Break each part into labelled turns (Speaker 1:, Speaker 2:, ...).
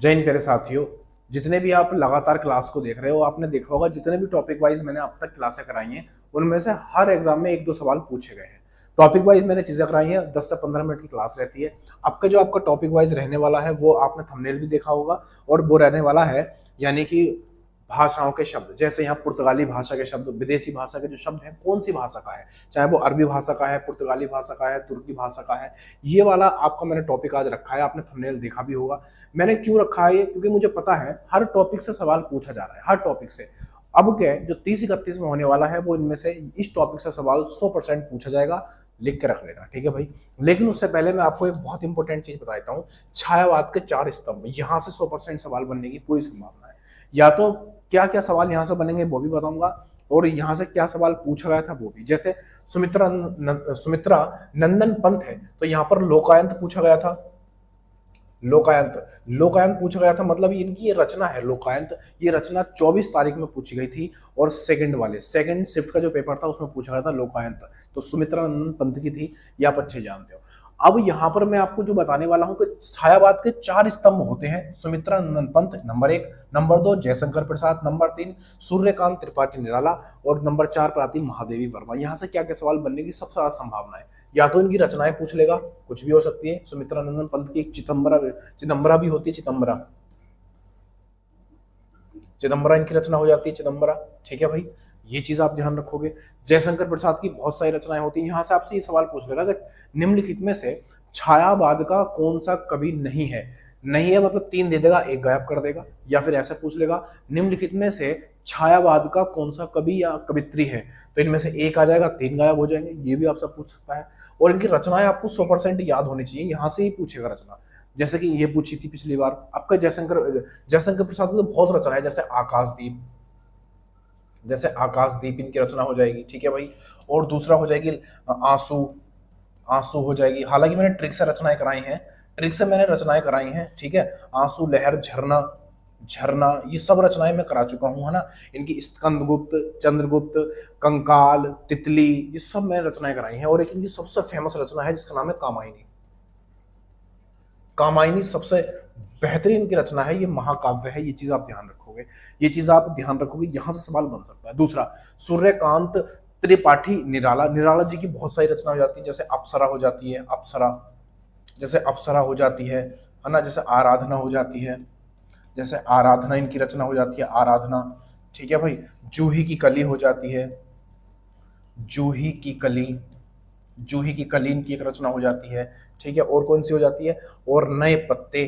Speaker 1: जय हिंद प्यारे साथियों। जितने भी आप लगातार क्लास को देख रहे हो, आपने देखा होगा जितने भी टॉपिक वाइज मैंने अब तक क्लासें कराई हैं, उनमें से हर एग्जाम में एक दो सवाल पूछे गए हैं। टॉपिक वाइज मैंने चीजें कराई हैं, 10 से 15 मिनट की क्लास रहती है। आपका जो आपका टॉपिक वाइज रहने वाला है वो आपने थंबनेल भी देखा होगा, और वो रहने वाला है यानी कि भाषाओं के शब्द। जैसे यहाँ पुर्तगाली भाषा के शब्द, विदेशी भाषा के जो शब्द हैं, कौन सी भाषा का है, चाहे वो अरबी भाषा का है, पुर्तगाली भाषा का है, तुर्की भाषा का है। ये वाला आपका मैंने टॉपिक आज रखा है, आपने थंबनेल देखा भी होगा। मैंने क्यों रखा है ये, क्योंकि मुझे पता है हर टॉपिक से सवाल पूछा जा रहा है, हर टॉपिक से। अब क्या जो 30-31 में होने वाला है, वो इनमें से इस टॉपिक से सवाल 100% पूछा जाएगा। लिख के रख लेना, ठीक है भाई। लेकिन उससे पहले मैं आपको एक बहुत इंपॉर्टेंट चीज बता देता हूँ। छायावाद के 4 स्तंभ, यहाँ से 100% सवाल बनने की पूरी संभावना है। या तो क्या क्या सवाल यहाँ से बनेंगे वो भी बताऊंगा, और यहाँ से क्या सवाल पूछा गया था वो भी। जैसे सुमित्रा नंदन पंत है, तो यहाँ पर लोकायंत पूछा गया था। लोकायंत लोकायंत पूछा गया था, मतलब इनकी ये रचना है लोकायंत। ये रचना 24 तारीख में पूछी गई थी, और सेकंड शिफ्ट का जो पेपर था उसमें पूछा गया था लोकायंत। तो सुमित्रा नंदन पंत की थी, ये आप अच्छे जानते हो। अब यहां पर मैं आपको जो बताने वाला हूं कि छायावाद के 4 स्तंभ होते हैं। सुमित्रा नंदन Pant number 1, number 2 Jaishankar Prasad, number 3 Suryakant Tripathi Nirala, और नंबर 4 पर आती महादेवी वर्मा। यहाँ से क्या क्या सवाल बनने की सबसे ज्यादा संभावना है। या तो इनकी रचनाएं पूछ लेगा, कुछ भी हो सकती है। सुमित्रा नंदन पंत की एक चिदम्बरा भी होती है, चिदम्बरा इनकी रचना हो जाती है, चिदम्बरा। ठीक है भाई, ये चीज आप ध्यान रखोगे। जयशंकर प्रसाद की बहुत सारी रचनाएं होती हैं। यहां से आपसे ये सवाल पूछ लेगा कि निम्नलिखित में से छायावाद का कौन सा कवि नहीं है। नहीं है मतलब 3 दे देगा, एक गायब कर देगा। या फिर ऐसा पूछ लेगा, निम्नलिखित में से छायावाद का कौन सा कवि या कवित्री है, तो इनमें से एक आ जाएगा, 3 गायब हो जाएंगे। ये भी आपसे पूछ सकता है। और इनकी रचनाएं आपको 100% याद होनी चाहिए, यहां से ही पूछेगा रचना। जैसे कि ये पूछी थी पिछली बार आपका जयशंकर प्रसाद की तो बहुत रचना है। जैसे आकाशदीप इनकी रचना हो जाएगी, ठीक है भाई। और दूसरा हो जाएगी आंसू। आंसू हो जाएगी। हालांकि मैंने ट्रिक से रचनाएं कराई हैं, ठीक है। आंसू, लहर, झरना, ये सब रचनाएं मैं करा चुका हूं, है ना। इनकी स्कंदगुप्त, चंद्रगुप्त, कंकाल, तितली, ये सब मैंने रचनाएं कराई हैं। और एक इनकी सबसे फेमस रचना है जिसका नाम है कामायनी। कामायनी सबसे बेहतरीन की रचना है, ये महाकाव्य है। ये चीज आप ध्यान रखोगे, यहां से सवाल बन सकता है। दूसरा, सूर्यकांत त्रिपाठी निराला। निराला जी की बहुत सारी रचना हो जाती है। जैसे अप्सरा हो जाती है, अप्सरा हो जाती है ना। जैसे आराधना हो जाती है, जैसे आराधना इनकी रचना हो जाती है, आराधना। ठीक है भाई। जूही की कली हो जाती है, जूही की कली, इनकी एक रचना हो जाती है, ठीक है। और कौन सी हो जाती है, और नए पत्ते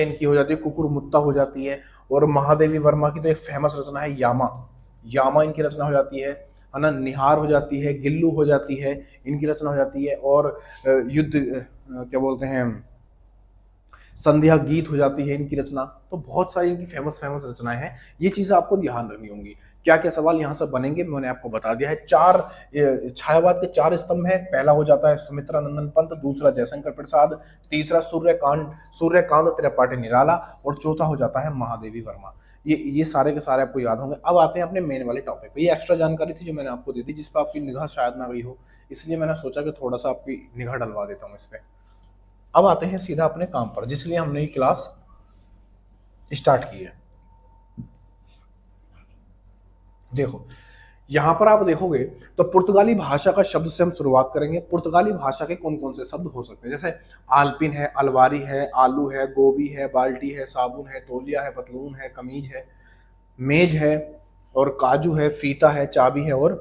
Speaker 1: इनकी हो जाती है, कुकुरमुत्ता हो जाती है। और महादेवी वर्मा की तो एक फेमस रचना है यामा इनकी रचना हो जाती है ना। निहार हो जाती है, गिल्लू हो जाती है, इनकी रचना हो जाती है। और युद्ध क्या बोलते हैं, संध्या गीत हो जाती है इनकी रचना। तो बहुत सारी इनकी फेमस रचनाएं हैं। ये चीजें आपको ध्यान रखनी होंगी। क्या क्या सवाल यहाँ से बनेंगे मैंने आपको बता दिया है। छायावाद के 4 स्तंभ है। पहला हो जाता है सुमित्रा नंदन पंत, दूसरा जयशंकर प्रसाद, तीसरा सूर्यकांत त्रिपाठी निराला, और चौथा हो जाता है महादेवी वर्मा। ये सारे के सारे आपको याद होंगे। अब आते हैं अपने मेन वाले टॉपिक पे। ये एक्स्ट्रा जानकारी थी जो मैंने आपको दी थी, जिस पर आपकी निगाह शायद ना गई हो, इसलिए मैंने सोचा कि थोड़ा सा आपकी निगाह डलवा देता हूँ इस पे। अब आते हैं सीधा अपने काम पर, जिसलिए हमने ये क्लास स्टार्ट की है। देखो, यहां पर आप देखोगे तो पुर्तगाली भाषा का शब्द से हम शुरुआत करेंगे। पुर्तगाली भाषा के कौन कौन से शब्द हो सकते हैं, जैसे आल्पिन है, अलवारी है, आलू है, गोभी है, बाल्टी है, साबुन है, तौलिया है, पतलून है, कमीज है, मेज है, और काजू है, फीता है, चाबी है, और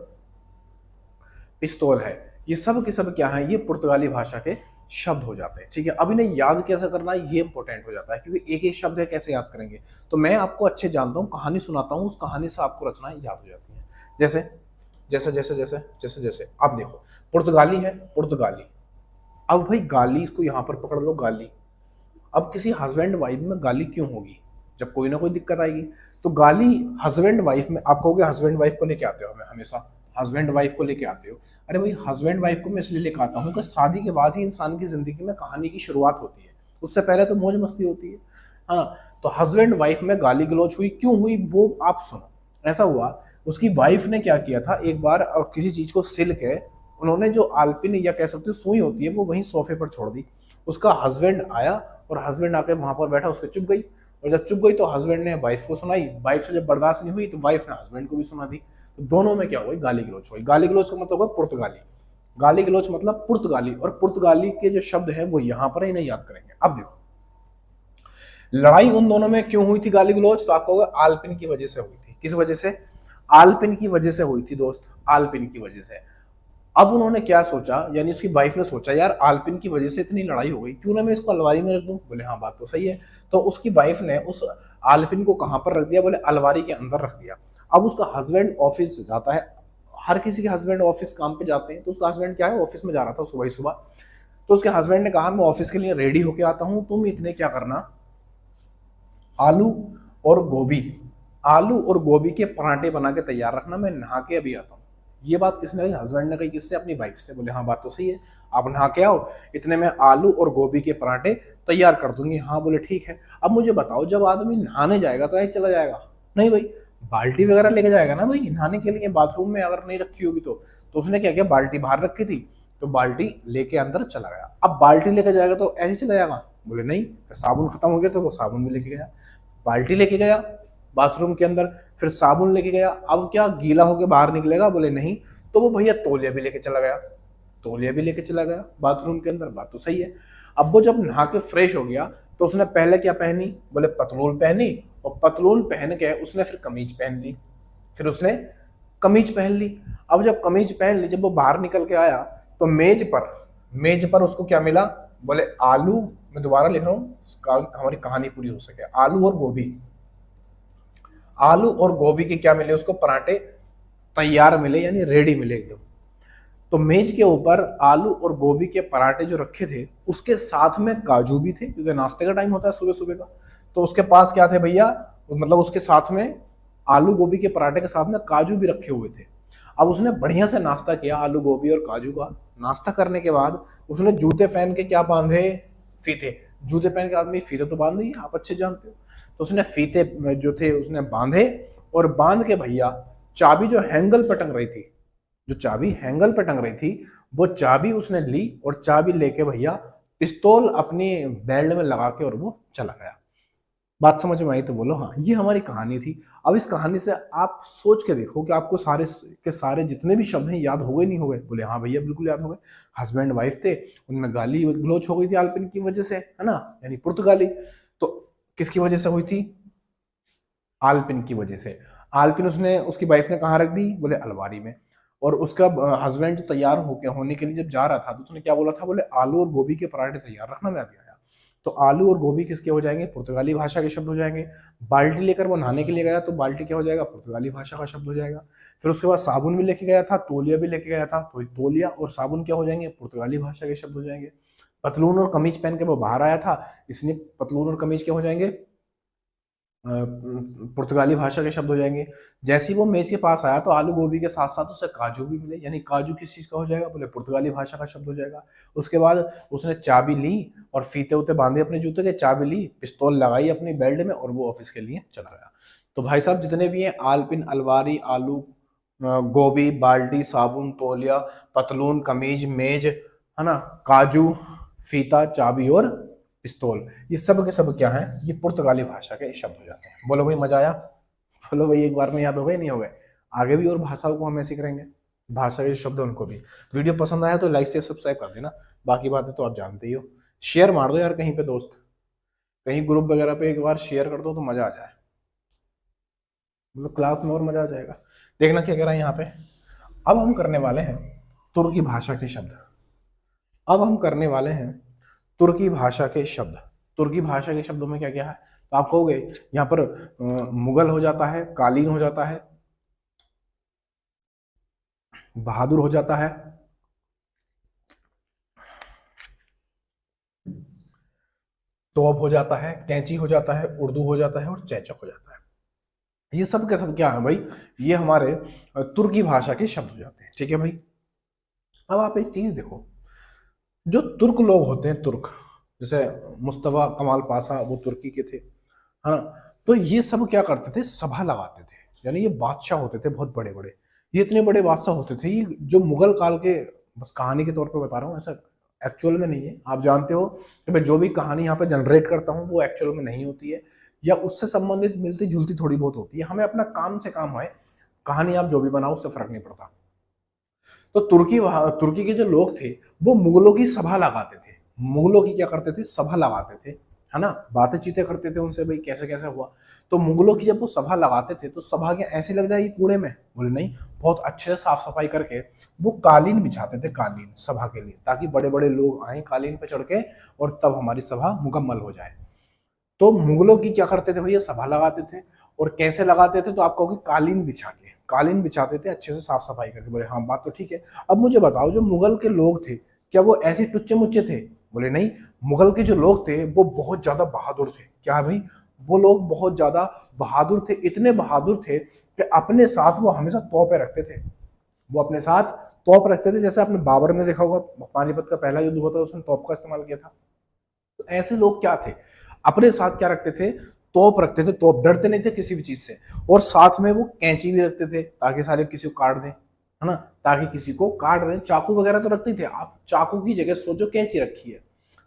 Speaker 1: पिस्तौल है। ये सब के सब क्या है, ये पुर्तगाली भाषा के शब्द हो जाते हैं, ठीक है। अब इन्हें याद कैसे करना है, ये इंपॉर्टेंट हो जाता है, क्योंकि एक एक शब्द है, कैसे याद करेंगे। तो मैं आपको अच्छे जानता हूँ, कहानी सुनाता हूँ, उस कहानी से आपको रचनाएं याद हो जाती हैं। जैसे जैसे जैसे जैसे जैसे जैसे अब देखो, पुर्तगाली है, पुर्तगाली। अब भाई गाली, इसको यहां पर पकड़ लो, गाली। अब किसी हस्बैंड वाइफ में गाली क्यों होगी, जब कोई ना कोई दिक्कत आएगी। तो गाली हस्बैंड वाइफ में, आप कहोगे हस्बैंड वाइफ को लेके आते हो हमें हमेशा, हस्बैंड वाइफ को लेके आते हो। अरे भाई, हस्बैंड वाइफ को मैं इसलिए लेके आता हूँ कि शादी के बाद ही इंसान की जिंदगी में कहानी की शुरुआत होती है। उससे पहले तो मौज मस्ती होती है, हाँ। तो हस्बैंड वाइफ में गाली गलौज हुई, क्यों हुई वो आप सुनो। ऐसा हुआ, उसकी वाइफ ने क्या किया था, एक बार किसी चीज को सिल के उन्होंने जो आलपिन या कह सकते हो सुई होती है वो वहीं सोफे पर छोड़ दी। उसका हस्बैंड आया और हस्बैंड आके वहां पर बैठा, उसके चुप गई, और जब चुप गई तो हस्बैंड ने वाइफ को सुनाई, वाइफ से जब बर्दाश्त नहीं हुई तो वाइफ ने हस्बैंड को भी सुना दी। तो दोनों में क्या हुई, गाली गलौच हुई। गाली गलौच का मतलब है पुर्तगाली, गाली गलौच मतलब पुर्तगाली, और पुर्तगाली के जो शब्द है वो यहाँ पर ही नहीं याद करेंगे। अब देखो लड़ाई उन दोनों में क्यों हुई थी गाली गलौच, तो आपको आलपिन की वजह से हुई थी। किस वजह से, आलपिन की वजह से हुई थी दोस्त, आलपिन की वजह से। अब उन्होंने क्या सोचा, यानी उसकी वाइफ ने सोचा यार आलपिन की वजह से इतनी लड़ाई हो गई, क्यों ना मैं इसको अलमारी में रख दूं। बोले हाँ बात तो सही है। तो उसकी वाइफ ने उस आलपिन को कहां पर रख दिया, बोले अलमारी के अंदर रख दिया। अब उसका हस्बैंड ऑफिस जाता है, हर किसी के हस्बैंड ऑफिस काम पे जाते हैं, तो उसका हस्बैंड क्या है ऑफिस में जा रहा था सुबह ही सुबह। तो उसके हस्बैंड ने कहा मैं ऑफिस के लिए रेडी होके आता हूं, तुम इतने क्या करना, आलू और गोभी, आलू और गोभी के पराठे बना के तैयार रखना, मैं नहा के अभी आता हूँ। ये बात किसने कही, हस्बैंड ने कही। किससे, अपनी वाइफ से। बोले हाँ बात तो सही है, आप नहा के आओ, इतने में आलू और गोभी के पराठे तैयार कर दूंगी। हाँ बोले ठीक है। अब मुझे बताओ जब आदमी नहाने जाएगा तो ऐसे चला जाएगा, नहीं भाई बाल्टी वगैरह लेके जाएगा ना भाई नहाने के लिए, बाथरूम में अगर नहीं रखी होगी तो उसने क्या किया, बाल्टी बाहर रखी थी तो बाल्टी लेके अंदर चला गया। अब बाल्टी लेके जाएगा तो ऐसे चला जाएगा, बोले नहीं, साबुन खत्म हो गया तो वो साबुन भी लेके गया, बाल्टी लेके गया बाथरूम के अंदर, फिर साबुन लेके गया। अब क्या गीला होके बाहर निकलेगा, बोले नहीं, तो वो भैया तौलिया भी लेके चला गया, तौलिया भी लेके चला गया बाथरूम के अंदर, बात तो सही है। अब वो जब नहा के फ्रेश हो गया तो उसने पहले क्या पहनी, बोले पतलून पहनी, और पतलून पहन के उसने फिर कमीज पहन ली, फिर उसने कमीज पहन ली। अब जब कमीज पहन ली, जब वो बाहर निकल के आया तो मेज पर उसको क्या मिला, बोले आलू, मैं दोबारा लिख रहा हूँ हमारी कहानी पूरी हो सके, आलू और गोभी, आलू और गोभी के क्या मिले उसको, पराठे तैयार मिले, यानी रेडी मिले एकदम। तो मेज के ऊपर आलू और गोभी के पराठे जो रखे थे उसके साथ में काजू भी थे, क्योंकि नाश्ते का टाइम होता है सुबह सुबह का। तो उसके पास क्या थे भैया, मतलब उसके साथ में आलू गोभी के पराठे के साथ में काजू भी रखे हुए थे। अब उसने बढ़िया से नाश्ता किया आलू गोभी और काजू का। नाश्ता करने के बाद उसने जूते पहन के क्या बांधे, फीते। जूते पहन के आदमी फीते तो बांध ही, आप अच्छे जानते हो। तो उसने फीते जो थे उसने बांधे, और बांध के भैया चाबी जो हैंगल पे टंग रही थी, जो चाबी हैंगल पे टंग रही थी वो चाबी उसने ली, और चाबी लेके भैया पिस्तौल अपनी बेल्ट में लगा के और वो चला गया। बात समझ में आई तो बोलो हाँ। ये हमारी कहानी थी। अब इस कहानी से आप सोच के देखो कि आपको सारे के सारे जितने भी शब्द हैं याद हो गए नहीं हो गए। बोले हाँ भैया बिल्कुल याद हो गए। हस्बैंड वाइफ थे, उनमें गाली गलोच हो गई थी आलपिन की वजह से, है ना, यानी पुर्तगाली। तो किसकी वजह से हुई थी, आलपिन की वजह से। आलपिन उसने उसकी वाइफ ने कहाँ रख दी, बोले अलमारी में। और उसका हस्बैंड जो तैयार होने के लिए जब जा रहा था तो उसने क्या बोला था, बोले आलू और गोभी के पराठे तैयार रखना, मैं अभी आया। तो आलू और गोभी किसके हो जाएंगे, पुर्तगाली भाषा के शब्द हो जाएंगे। बाल्टी लेकर वो नहाने के लिए गया तो बाल्टी क्या हो जाएगा, पुर्तगाली भाषा का शब्द हो जाएगा। फिर उसके बाद साबुन भी लेके गया था, तौलिया भी लेके गया था, तो तौलिया और साबुन क्या हो जाएंगे, पुर्तगाली भाषा के शब्द हो जाएंगे। पतलून और कमीज पहन के वो बाहर आया था, इसलिए पतलून और कमीज क्या हो जाएंगे, पुर्तगाली भाषा के शब्द हो जाएंगे। जैसे ही वो मेज के पास आया तो आलू गोभी के साथ साथ उसे काजू भी मिले, यानी काजू किस चीज का हो जाएगा, बोले पुर्तगाली भाषा का शब्द हो जाएगा। उसके बाद उसने चाबी ली और फीते उते बांधे अपने जूते के, चाबी ली, पिस्तौल लगाई अपनी बेल्ट में और वो ऑफिस के लिए चला गया। तो भाई साहब जितने भी हैं, आलपिन, अलवारी, आलू, गोभी, बाल्टी, साबुन, तौलिया, पतलून, कमीज, मेज, है ना, काजू, फीता, चाबी और पिस्तौल, ये सब के सब क्या है, ये पुर्तगाली भाषा के शब्द हो जाते हैं। बोलो भाई मजा आया, बोलो भाई एक बार में याद हो गए नहीं हो गए। आगे भी और भाषाओं को हम ऐसे करेंगे, भाषा के शब्द उनको भी। वीडियो पसंद आया तो लाइक से सब्सक्राइब कर देना, बाकी बातें तो आप जानते ही हो। शेयर मार दो यार कहीं पे, दोस्त कहीं ग्रुप वगैरह पे एक बार शेयर कर दो तो मजा आ जाए, मतलब क्लास में और मजा आ जाएगा। देखना क्या कह रहा है यहाँ पे। अब हम करने वाले हैं तुर्की भाषा के शब्द। अब हम करने वाले हैं तुर्की भाषा के शब्द। तुर्की भाषा के शब्दों में क्या क्या है, तो आप कहोगे यहाँ पर मुगल हो जाता है, कालीन हो जाता है, बहादुर हो जाता है, तोप हो जाता है, कैंची हो जाता है, उर्दू हो जाता है और चैचक हो जाता है। ये सब के सब क्या है भाई, ये हमारे तुर्की भाषा के शब्द हो जाते हैं। ठीक है भाई। अब आप एक चीज देखो, जो तुर्क लोग होते हैं, तुर्क जैसे मुस्तफा कमाल पाशा वो तुर्की के थे, है ना, तो ये सब क्या करते थे, सभा लगाते थे, यानी ये बादशाह होते थे बहुत बड़े बड़े। ये इतने बड़े बादशाह होते थे, जो मुगल काल के बस कहानी के तौर पे बता रहा हूँ, ऐसा एक्चुअल में नहीं है। आप जानते हो कि मैं जो भी कहानी यहाँ पे जनरेट करता हूँ वो एक्चुअल में नहीं होती है, या उससे संबंधित मिलती जुलती थोड़ी बहुत होती है। हमें अपना काम से काम है, कहानी आप जो भी बनाओ उससे फर्क नहीं पड़ता। तो तुर्की के जो लोग थे वो मुगलों की सभा लगाते थे। मुगलों की क्या करते थे, सभा लगाते थे, है ना, बातें चीतें करते थे उनसे, भाई कैसे कैसे हुआ। तो मुगलों की जब वो सभा लगाते थे तो सभा क्या ऐसी लग जाएगी कूड़े में, बोले नहीं, बहुत अच्छे से साफ सफाई करके वो कालीन बिछाते थे, कालीन सभा के लिए, ताकि बड़े बड़े लोग आए कालीन पे चढ़ के और तब हमारी सभा मुकम्मल हो जाए। तो मुगलों की क्या करते थे भैया, सभा लगाते थे। और कैसे लगाते थे, तो आप कहोगे कालीन बिछा के, कालीन बिछाते थे अच्छे से साफ सफाई करके। बोले हाँ बात तो ठीक है। अब मुझे बताओ जो मुगल के लोग थे क्या वो ऐसे टुच्चे मुच्चे थे, बोले नहीं, मुगल के जो लोग थे वो बहुत ज्यादा बहादुर थे। क्या भाई, वो लोग बहुत ज्यादा बहादुर थे, इतने बहादुर थे कि अपने साथ वो हमेशा तोपें रखते थे। वो अपने साथ तोप रखते थे, जैसे आपने बाबर ने देखा होगा, पानीपत का पहला युद्ध हुआ था उसने तोप का इस्तेमाल किया था। तो ऐसे लोग क्या थे, अपने साथ क्या रखते थे, तोप रखते थे, तोप, डरते नहीं थे किसी भी चीज से। और साथ में वो कैंची भी रखते थे ताकि सारे किसी को काट दें, है ना, ताकि किसी को काट दें। चाकू वगैरह तो रखते थे, आप चाकू की जगह सोचो कैंची रखी है।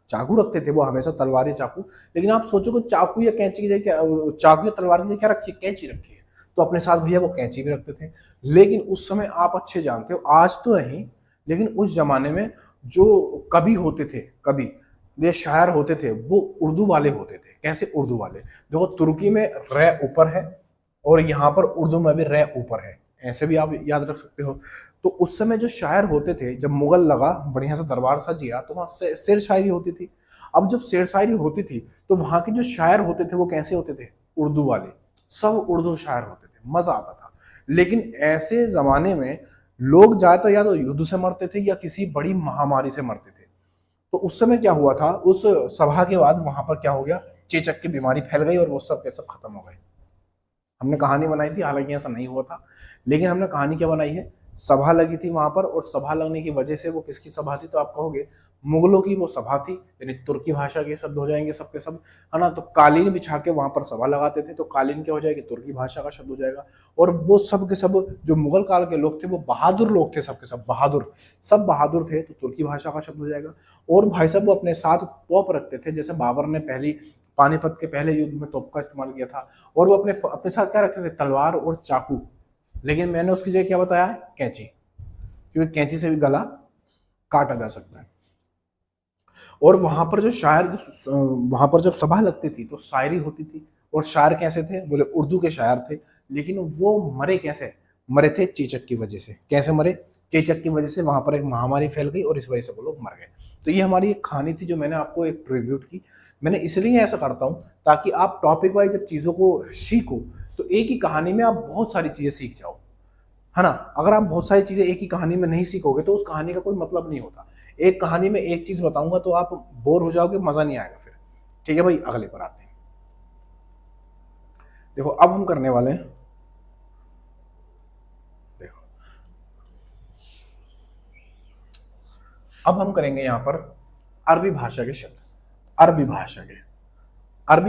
Speaker 1: चाकू रखते थे वो हमेशा, तलवार या चाकू, लेकिन आप सोचो कि चाकू या कैंची की जगह, चाकू या तलवार की जगह क्या रखी है, कैंची रखी है। तो अपने साथ भैया वो कैंची भी रखते थे। लेकिन उस समय आप अच्छे जानते हो, आज तो नहीं, लेकिन उस जमाने में जो कवि होते थे, कवि ये शायर होते थे, वो उर्दू वाले होते थे। कैसे उर्दू वाले, देखो तुर्की में रे ऊपर है और यहाँ पर उर्दू में भी रे ऊपर है, ऐसे भी आप याद रख सकते हो। तो उस समय जो शायर होते थे, जब मुगल लगा बढ़िया सा दरबार सज गया तो वहाँ शेर शायरी होती थी। अब जब शेर शायरी होती थी तो वहाँ के जो शायर होते थे वो कैसे होते थे, उर्दू वाले, सब उर्दू शायर होते थे, मजा आता था। लेकिन ऐसे जमाने में लोग ज्यादातर या तो युद्ध से मरते थे या किसी बड़ी महामारी से मरते थे। तो उस समय क्या हुआ था, उस सभा के बाद वहां पर क्या हो गया, चेचक की बीमारी फैल गई और वो सब के सब खत्म हो गए। हमने कहानी बनाई थी, हालांकि ऐसा नहीं हुआ था, लेकिन हमने कहानी क्या बनाई है, सभा लगी थी वहां पर, और सभा लगने की वजह से, वो किसकी सभा थी, तो आप कहोगे मुगलों की वो सभा थी, यानी तुर्की भाषा के शब्द हो जाएंगे सबके सब, है ना। तो कालीन बिछा के वहां पर सभा लगाते थे, तो कालीन क्या हो जाएगी, तुर्की भाषा का शब्द हो जाएगा। और वो सब के सब जो मुगल काल के लोग थे वो बहादुर लोग थे, सबके सब बहादुर, सब बहादुर थे, तो तुर्की भाषा का शब्द हो जाएगा। और भाई साहब वो अपने साथ तोप रखते थे, जैसे बाबर ने पहली पानीपत के पहले युद्ध में तोप का इस्तेमाल किया था, और वो अपने अपने साथ क्या रखते थे, तलवार और चाकू। लेकिन मैंने उसकी जगह क्या बताया, कैंची, क्योंकि कैंची से भी गला काटा जा सकता है। और वहां पर जो शायर, वहां पर जब सभा लगती थी तो शायरी होती थी। और शायर कैसे थे, बोले उर्दू के शायर थे। लेकिन वो मरे कैसे, मरे थे चेचक की वजह से। कैसे मरे, चेचक की वजह से वहां पर एक महामारी फैल गई और इस वजह से वो लोग मर गए। तो ये हमारी एक कहानी थी जो मैंने आपको एक ट्रिब्यूट की। मैंने इसलिए ऐसा करता हूँ ताकि आप टॉपिक वाइज जब चीज़ों को सीखो तो एक ही कहानी में आप बहुत सारी चीज़ें सीख जाओ, है ना। अगर आप बहुत सारी चीज़ें एक ही कहानी में नहीं सीखोगे तो उस कहानी का कोई मतलब नहीं होता। एक कहानी में एक चीज़ बताऊंगा तो आप बोर हो जाओगे, मज़ा नहीं आएगा फिर। ठीक है भाई, अगले पर आते हैं। देखो अब हम करने वाले हैं, देखो अब हम करेंगे यहाँ पर अरबी भाषा के शब्द, अरबी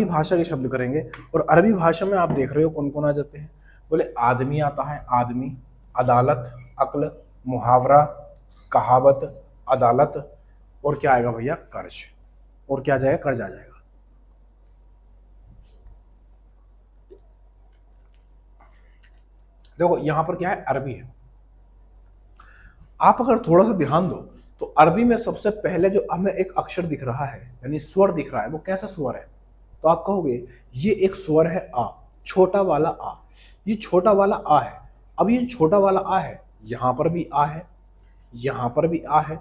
Speaker 1: भाषा के शब्द करेंगे। और अरबी भाषा में आप देख रहे हो कौन कौन आ जाते हैं, बोले आदमी आता है, आदमी, अदालत, अक्ल, मुहावरा, कहावत, अदालत, और क्या आएगा भैया, कर्ज। और क्या आ जाएगा, कर्ज आ जाएगा। देखो यहां पर क्या है, अरबी है। आप अगर थोड़ा सा ध्यान दो तो अरबी में सबसे पहले जो हमें एक अक्षर दिख रहा है, यानी स्वर दिख रहा है, वो कैसा स्वर है, तो आप कहोगे ये एक स्वर है आ, छोटा वाला आ। ये छोटा वाला आ है। अब ये छोटा वाला आ है, यहां पर भी आ है, यहां पर भी आ है,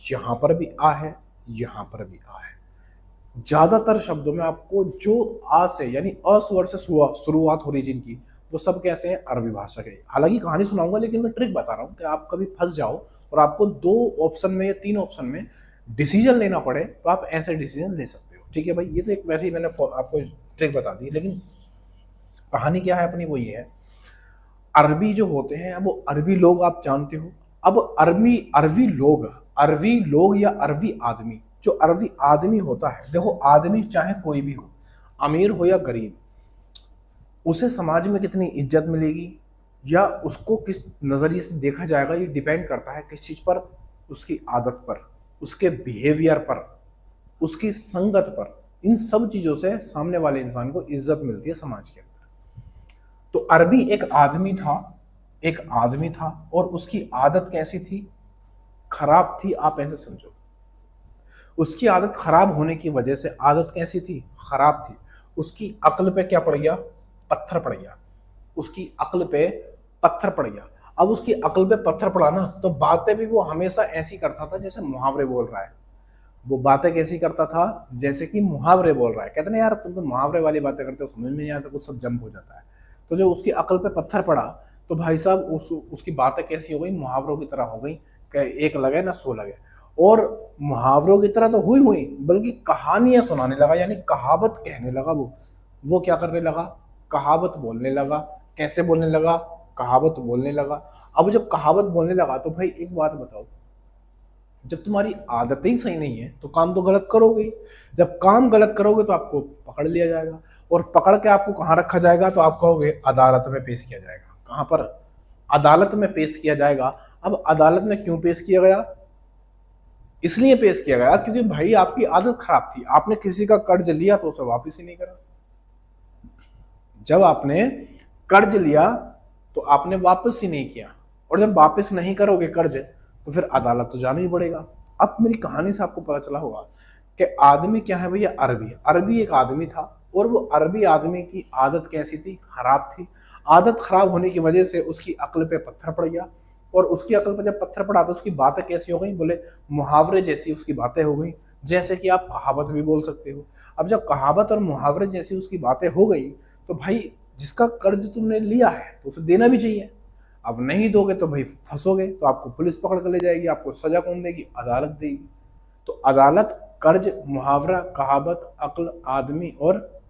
Speaker 1: यहां पर भी आ है, यहां पर भी आ है। ज्यादातर शब्दों में आपको जो आ से यानी अस्वर से शुरुआत हो रही है जिनकी, वो सब कैसे हैं, अरबी भाषा के। हालांकि कहानी सुनाऊंगा लेकिन मैं ट्रिक बता रहा हूँ कि आप कभी फंस जाओ और आपको 2 ऑप्शन में या 3 ऑप्शन में डिसीजन लेना पड़े तो आप ऐसे डिसीजन ले सकते हो। ठीक है भाई, ये तो एक वैसे ही मैंने आपको ट्रिक बता दी, लेकिन कहानी क्या है अपनी, वो ये है, अरबी जो होते हैं वो अरबी लोग आप जानते हो। अब अरबी लोग या अरबी आदमी, जो अरबी आदमी होता है, देखो आदमी चाहे कोई भी हो, अमीर हो या गरीब, उसे समाज में कितनी इज्जत मिलेगी या उसको किस नजरिए से देखा जाएगा, ये डिपेंड करता है किस चीज पर, उसकी आदत पर, उसके बिहेवियर पर, उसकी संगत पर, इन सब चीजों से सामने वाले इंसान को इज्जत मिलती है समाज के अंदर। तो अरबी एक आदमी था, एक आदमी था और उसकी आदत कैसी थी? खराब थी। आप ऐसे समझो, उसकी आदत खराब होने की वजह से, आदत कैसी थी? खराब थी। उसकी अक्ल पे क्या पड़ गया? पत्थर पड़ गया। उसकी अक्ल पे पत्थर पड़ गया। अब उसकी अक्ल पे पत्थर पड़ा ना, तो बातें भी वो हमेशा ऐसी करता था जैसे मुहावरे बोल रहा है। वो बातें कैसी करता था? जैसे कि मुहावरे बोल रहा है। कहते ना यार तुम तो मुहावरे वाली बातें करते हो, समझ में नहीं आता, कुछ सब जंप हो जाता है। तो जो उसकी अक्ल पे पत्थर पड़ा, तो भाई साहब उसकी बातें कैसी हो गई? मुहावरों की तरह हो गई कि एक लगे ना सो लगे। और मुहावरों की तरह तो हुई हुई, बल्कि कहानियां सुनाने लगा, यानी कहावत कहने लगा। वो क्या करने लगा? कहावत बोलने लगा। कैसे बोलने लगा? कहावत बोलने लगा। अब जब कहावत बोलने लगा तो भाई एक बात बताओ, जब तुम्हारी आदतें ही सही नहीं है तो काम तो गलत करोगे। जब काम गलत करोगे तो आपको पकड़ लिया जाएगा, और पकड़ के आपको कहाँ रखा जाएगा? तो आप कहोगे अदालत में पेश किया जाएगा। कहाँ पर? अदालत में पेश किया जाएगा। अब अदालत में क्यों पेश किया गया? इसलिए पेश किया गया क्योंकि भाई आपकी आदत खराब थी। आपने किसी का कर्ज लिया तो उसे वापस ही नहीं करा। जब आपने कर्ज लिया तो आपने वापस ही नहीं किया, और जब वापस नहीं करोगे कर्ज तो फिर अदालत तो जाना ही पड़ेगा। अब मेरी कहानी से आपको पता चला होगा कि आदमी क्या है भैया? अरबी। अरबी एक आदमी था, और वो अरबी आदमी की आदत कैसी थी? खराब थी। आदत खराब होने की वजह से उसकी अक्ल पे पत्थर पड़ गया, और उसकी अक्ल पे जब पत्थर पड़ा तो उसकी बातें कैसी हो गई? बोले मुहावरे जैसी उसकी बातें हो गई, जैसे कि आप कहावत भी बोल सकते हो। अब जब कहावत और मुहावरे जैसी उसकी बातें हो गई तो भाई जिसका कर्ज तुमने लिया है तो उसे देना भी चाहिए। अब नहीं दोगे तो भाई फंसोगे, तो आपको पुलिस पकड़ कर ले जाएगी। आपको सजा कौन देगी? अदालत देगी। तो अदालत, कर्ज, मुहावरा, कहावत, अक्ल, आदमी, और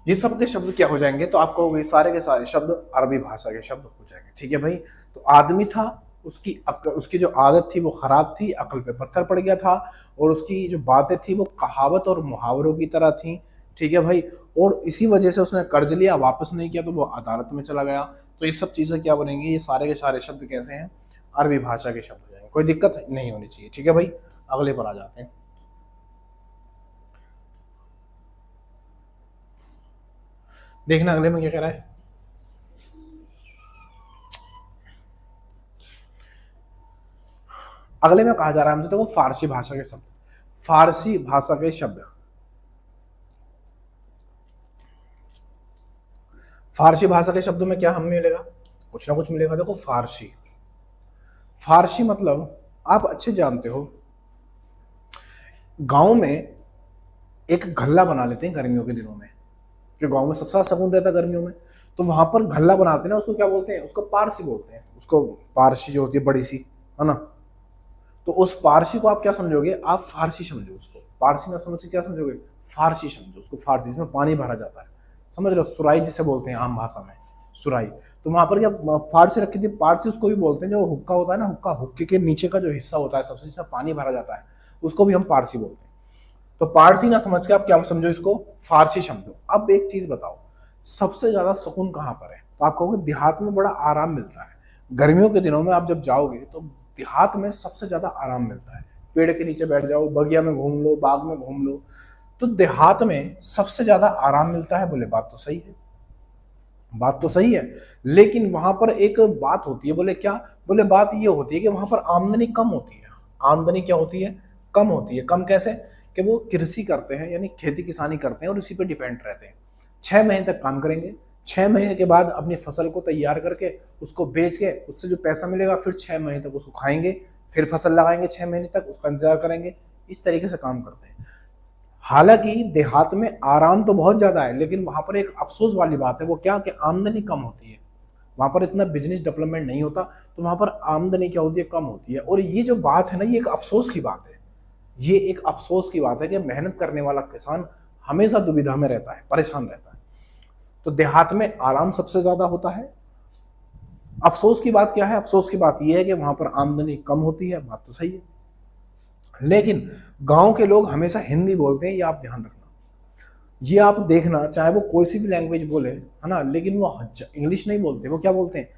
Speaker 1: ये सब के शब्द क्या हो जाएंगे? तो आपको ये सारे के सारे शब्द अरबी भाषा के शब्द हो जाएंगे। ठीक है भाई। तो आदमी था, उसकी जो आदत थी वो खराब थी, अकल पे पत्थर पड़ गया था, और उसकी जो बातें थी वो कहावत और मुहावरों की तरह थी। ठीक है भाई। और इसी वजह से उसने कर्ज लिया, वापस नहीं किया, तो वो अदालत में चला गया। तो ये सब चीजें क्या बनेंगी? ये सारे के सारे शब्द कैसे हैं? अरबी भाषा के शब्द हो जाएंगे। कोई दिक्कत नहीं होनी चाहिए। ठीक है भाई। अगले पर आ जाते हैं। देखना अगले में क्या कह रहा है। अगले में कहा जा रहा है हमसे, देखो फारसी भाषा के शब्द। फारसी भाषा के शब्द, फारसी भाषा के शब्दों में क्या हमें मिलेगा? कुछ ना कुछ मिलेगा। देखो फारसी, फारसी मतलब आप अच्छे जानते हो, गांव में एक गल्ला बना लेते हैं गर्मियों के दिनों में, कि गांव में सबसे सुकून रहता है गर्मियों में। तो वहां पर गल्ला बनाते हैं ना, उसको क्या बोलते हैं? उसको पारसी बोलते हैं। उसको पारसी जो होती है बड़ी सी, है ना। तो उस पारसी को आप क्या समझोगे? आप फारसी समझो उसको। पारसी ना समझ के क्या समझोगे? फारसी समझो उसको। फारसी, जिसमें पानी भरा जाता है, समझ रहे हो? सुराई जिसे बोलते हैं आम भाषा में, सुराई। तो वहां पर क्या फारसी रखी थी? पारसी उसको भी बोलते हैं। जो हुक्का होता है ना, हुक्का, हुक्के के नीचे का जो हिस्सा होता है सबसे, जिसमें पानी भरा जाता है, उसको भी हम पारसी बोलते हैं। तो पारसी ना समझ के आप क्या समझो? इसको फारसी समझो। अब एक चीज बताओ, सबसे ज्यादा सुकून कहाँ पर है? तो आप कहोगे देहात में बड़ा आराम मिलता है। गर्मियों के दिनों में आप जब जाओगे तो देहात में सबसे ज्यादा आराम मिलता है। पेड़ के नीचे बैठ जाओ, बगिया में घूम लो, बाग में घूम लो, तो देहात में सबसे ज्यादा आराम मिलता है। बोले बात तो सही है, बात तो सही है, लेकिन वहां पर एक बात होती है। बोले क्या? बोले बात ये होती है कि वहां पर आमदनी कम होती है। आमदनी क्या होती है? कम होती है। कम कैसे? कि वो कृषि करते हैं, यानी खेती किसानी करते हैं, और उसी पे डिपेंड रहते हैं। 6 महीने तक काम करेंगे, 6 महीने के बाद अपनी फसल को तैयार करके उसको बेच के उससे जो पैसा मिलेगा, फिर 6 महीने तक उसको खाएंगे, फिर फसल लगाएंगे, 6 महीने तक उसका इंतजार करेंगे। इस तरीके से काम करते हैं। हालांकि देहात में आराम तो बहुत ज्यादा है, लेकिन वहां पर एक अफसोस वाली बात है। वो क्या? कि आमदनी कम होती है। वहां पर इतना बिजनेस डेवलपमेंट नहीं होता, तो वहां पर आमदनी क्या होती है? कम होती है। और ये जो बात है ना, ये एक अफसोस की बात है। ये एक अफसोस की बात है कि मेहनत करने वाला किसान हमेशा दुविधा में रहता है, परेशान रहता है। तो देहात में आराम सबसे ज्यादा होता है। अफसोस की बात क्या है? अफसोस की बात यह है कि वहां पर आमदनी कम होती है। बात तो सही है, लेकिन गांव के लोग हमेशा हिंदी बोलते हैं। ये आप ध्यान रखना, ये आप देखना, चाहे वो कोई सी भी लैंग्वेज बोले, है ना, लेकिन वो इंग्लिश नहीं बोलते। वो क्या बोलते हैं?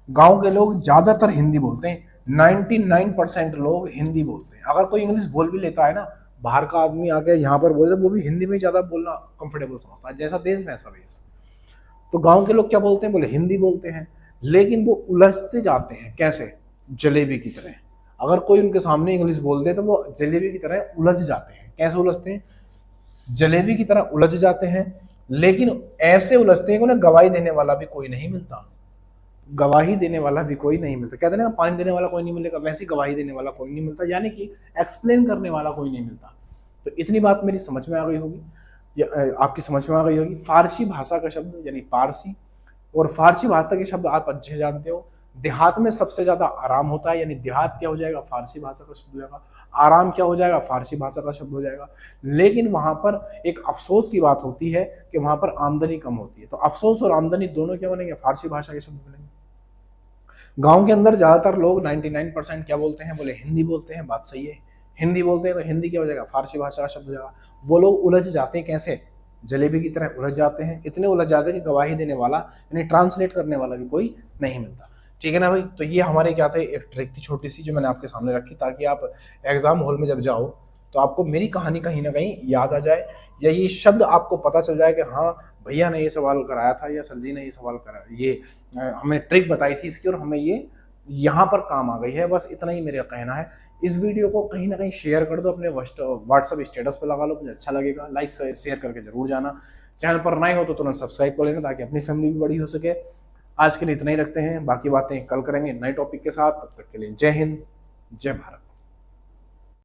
Speaker 1: गांव के लोग ज्यादातर हिंदी बोलते हैं। 99% लोग हिंदी बोलते हैं। अगर कोई इंग्लिश बोल भी लेता है ना, बाहर का आदमी आके यहाँ पर बोलते, वो भी हिंदी में ज्यादा बोलना कंफर्टेबल समझता है। जैसा देश वैसा वेश। तो गांव के लोग क्या बोलते हैं, बोले हिंदी बोलते हैं, लेकिन वो उलझते जाते हैं। कैसे? जलेबी की तरह। अगर कोई उनके सामने इंग्लिश बोल दे तो वो जलेबी की तरह उलझ जाते हैं। कैसे उलझते हैं? जलेबी की तरह उलझ जाते हैं, लेकिन ऐसे उलझते हैं कि उन्हें गवाही देने वाला भी कोई नहीं मिलता। गवाही देने वाला भी कोई नहीं मिलता। कहते हैं ना, पानी देने वाला कोई नहीं मिलेगा, वैसे गवाही देने वाला कोई नहीं मिलता, यानी कि एक्सप्लेन करने वाला कोई नहीं मिलता। तो इतनी बात मेरी समझ में आ गई होगी, या आपकी समझ में आ गई होगी। फारसी भाषा का शब्द यानी पारसी, और फारसी भाषा के शब्द आप अच्छे जानते हो। देहात में सबसे ज्यादा आराम होता है, यानी देहात क्या हो जाएगा, फारसी भाषा का शब्द हो जाएगा। आराम क्या हो जाएगा, फारसी भाषा का शब्द हो जाएगा। लेकिन वहां पर एक अफसोस की बात होती है कि वहां पर आमदनी कम होती है। तो अफसोस और आमदनी दोनों क्या बनेंगे, फारसी भाषा के शब्द बनेंगे। गांव के अंदर ज्यादातर लोग 99% क्या बोलते हैं, बोले हिंदी बोलते हैं। बात सही है, हिंदी बोलते हैं, तो हिंदी क्या हो जाएगा, फारसी भाषा का शब्द हो जाएगा। वो लोग उलझ जाते हैं। कैसे? जलेबी की तरह उलझ जाते हैं। इतने उलझ जाते हैं कि गवाही देने वाला यानी ट्रांसलेट करने वाला भी कोई नहीं मिलता। ठीक है ना भाई? तो ये हमारे क्या थे, एक ट्रिक थी छोटी सी जो मैंने आपके सामने रखी, ताकि आप एग्जाम हॉल में जब जाओ तो आपको मेरी कहानी कहीं ना कहीं याद आ जाए, या ये शब्द आपको पता चल जाए कि हाँ भैया ने ये सवाल कराया था, या सर जी ने ये सवाल करा, ये हमें ट्रिक बताई थी इसकी, और हमें ये यहाँ पर काम आ गई है। बस इतना ही मेरा कहना है। इस वीडियो को कहीं ना कहीं शेयर कर दो, अपने व्हाट्सएप स्टेटस पर लगा लो, मुझे अच्छा लगेगा। लाइक शेयर करके जरूर जाना। चैनल पर नए हो तो तुरंत सब्सक्राइब कर लेना, ताकि अपनी फैमिली भी बड़ी हो सके। आज के लिए इतना ही रखते हैं, बाकी बातें कल करेंगे नए टॉपिक के साथ। तब तक के लिए जय हिंद, जय भारत।